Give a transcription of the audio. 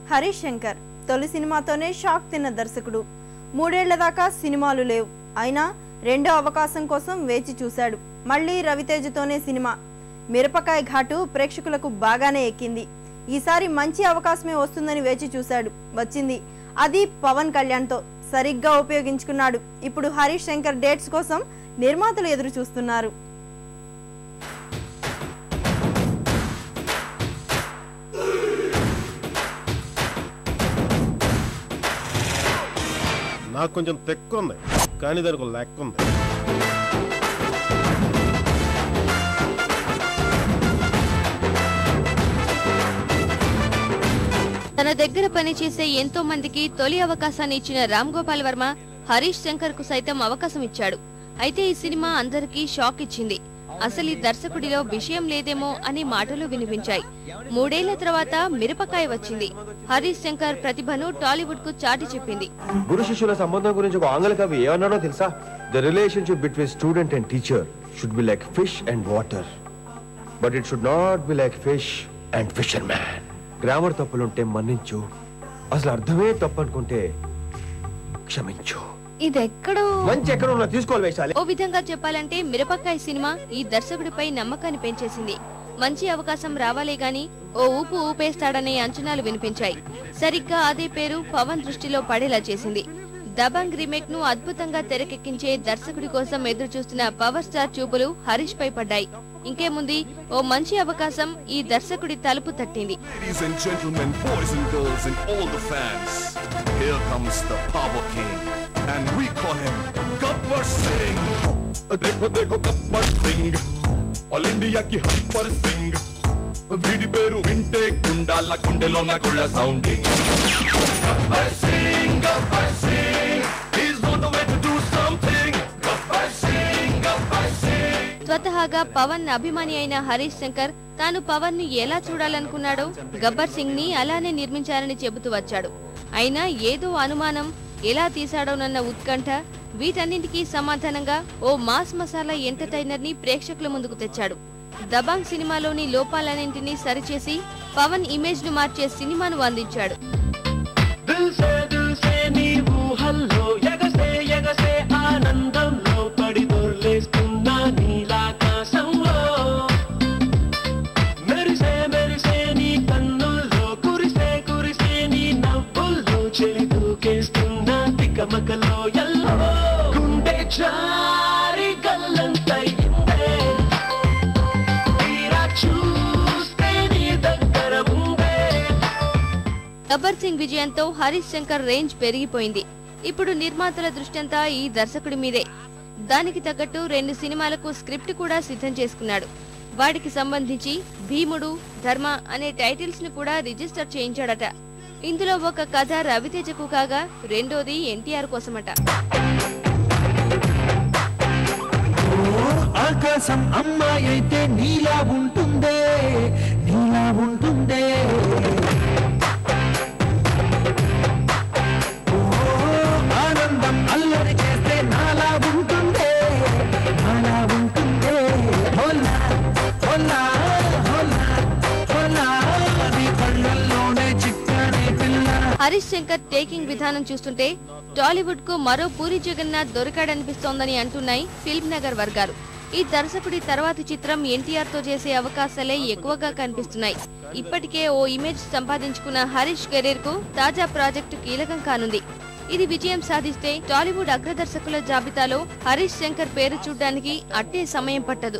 హరీష్ శంకర్ తొలి సినిమాతోనే షాక్ తిన్న దర్శకుడు. 3 ఏళ్ల దాకా సినిమాలు లేవు. అయినా రెండో అవకాశం కోసం వేచి చూశాడు. మళ్ళీ రవితేజతోనే సినిమా. మిరపకాయ ఘాటు ప్రేక్షకులకు బాగానే ఎక్కింది. ఈసారి మంచి అవకాశమే వస్తుందని వేచి చూశాడు. వచ్చింది. అది పవన్ కళ్యాణ్తో సరిగ్గా ఉపయోగించుకున్నాడు. ఇప్పుడు హరీష్ శంకర్ డేట్స్ కోసం నిర్మాతలు ఎదురు చూస్తున్నారు. నాకు కొంచెం తెక్కు ఉంది, కానీ దానికి లెక్క ఉంది. తన దగ్గర పనిచేసే ఎంతో మందికి తొలి అవకాశాన్ని ఇచ్చిన రామ్ గోపాల్ వర్మ హరీష్ శంకర్ కు సైతం అవకాశం ఇచ్చాడు. అయితే ఈ సినిమా అందరికీ షాక్ ఇచ్చింది. అసలు ఈ దర్శకుడిలో విషయం లేదేమో అనే మాటలు వినిపించాయి. 3 ఏళ్ల తర్వాత మిరపకాయ వచ్చింది. హరీష్ శంకర్ ప్రతిభను టాలీవుడ్ కు చాటి చెప్పింది. గురు శిష్యుల సంబంధం గురించి ఒక ఆంగ్ల కవి ఏమన్నాడో తెలుసా? The relationship between student and teacher should be like fish and water, but it should not be like fish and fisherman. Grammar తప్పులుంటే మన్నించు, అసలు అర్థమే తప్పు అనుకుంటే క్షమించు. ఇదెక్కడో మంచి ఎక్కడో తీసుకోవాలి వైశాలి. ఓ విధంగా చెప్పాలంటే మిరపకాయ సినిమా ఈ దర్శకుడిపై నమ్మకాన్ని పెంచేసింది. మంచి అవకాశం రావాలే గాని ఓ ఊపు ఊపేస్తాడనే అంచనాలు వినిపించాయి. సరిగ్గా అదే పేరు పవన్ దృష్టిలో పడేలా చేసింది. దబంగ్ రీమేక్ ను అద్భుతంగా తెరకెక్కించే దర్శకుడి కోసం ఎదురు చూస్తున్న పవర్ స్టార్ చూపులు హరీష్ పై పడ్డాయి. ఇంకేముంది, ఓ మంచి అవకాశం ఈ దర్శకుడి తలుపు తట్టింది. And we call him Gabbar Singh. देखो देखो गब्बर सिंह, ऑल इंडिया की गब्बर सिंह. వీడి పేరు వింటే గుండాల గుండెలోన గుళ్ళ sounding. Gabbar Singh, Gabbar Singh, he's on the way to do something. Gabbar Singh, Gabbar Singh. స్వతహాగా పవన్ అభిమాని అయిన హరీష్ శంకర్ తాను పవన్ ను ఎలా చూడాలనుకున్నాడో గబ్బర్ సింగ్ ని అలానే నిర్మించాలని చెబుతూ వచ్చాడు. అయినా ఏదో అనుమానం, ఎలా తీశాడోనన్న ఉత్కంఠ, వీటన్నింటికీ సమాధానంగా ఓ మాస్ మసాలా ఎంటర్టైనర్ ని ప్రేక్షకుల ముందుకు తెచ్చాడు. దబాంగ్ సినిమాలోని లోపాలన్నింటినీ సరిచేసి పవన్ ఇమేజ్ ను మార్చే సినిమాను అందించాడు. గబ్బర్ సింగ్ విజయంతో హరీష్ శంకర్ రేంజ్ పెరిగిపోయింది. ఇప్పుడు నిర్మాతల దృష్టంతా ఈ దర్శకుడి మీదే. దానికి తగ్గట్టు 2 సినిమాలకు స్క్రిప్ట్ కూడా సిద్ధం చేసుకున్నాడు. వాటికి సంబంధించి భీముడు, ధర్మ అనే టైటిల్స్ ని కూడా రిజిస్టర్ చేయించాడట. ఇందులో ఒక కథ రవితేజకు కాగా రెండోది ఎన్టీఆర్ కోసమట. ఆకాశం అమ్మాయి అయితే నీలా ఉంటుందే, నీలా ఉంటుందే. ఆనందం అల్లరి చేస్తే నాలా ఉంటుందే, నాలా ఉంటుందే. హోలా హోలా హోలా హోలా, నీ కళ్ళల్లోనే చిక్కనే పిల్ల. హరీష్ శంకర్ టేకింగ్ విధానం చూస్తుంటే టాలీవుడ్ కు మరో పూరి జగన్నాథ్ దొరికాడనిపిస్తోందని అంటున్నాయి ఫిల్మ్ నగర్ వర్గాలు. ఈ దర్శకుడి తర్వాతి చిత్రం ఎన్టీఆర్ తో చేసే అవకాశాలే ఎక్కువగా కనిపిస్తున్నాయి. ఇప్పటికే ఓ ఇమేజ్ సంపాదించుకున్న హరీష్ కెరీర్ కు తాజా ప్రాజెక్టు కీలకం కానుంది. ఇది విజయం సాధిస్తే టాలీవుడ్ అగ్రదర్శకుల జాబితాలో హరీష్ శంకర్ పేరు చూడ్డానికి అట్టే సమయం పట్టదు.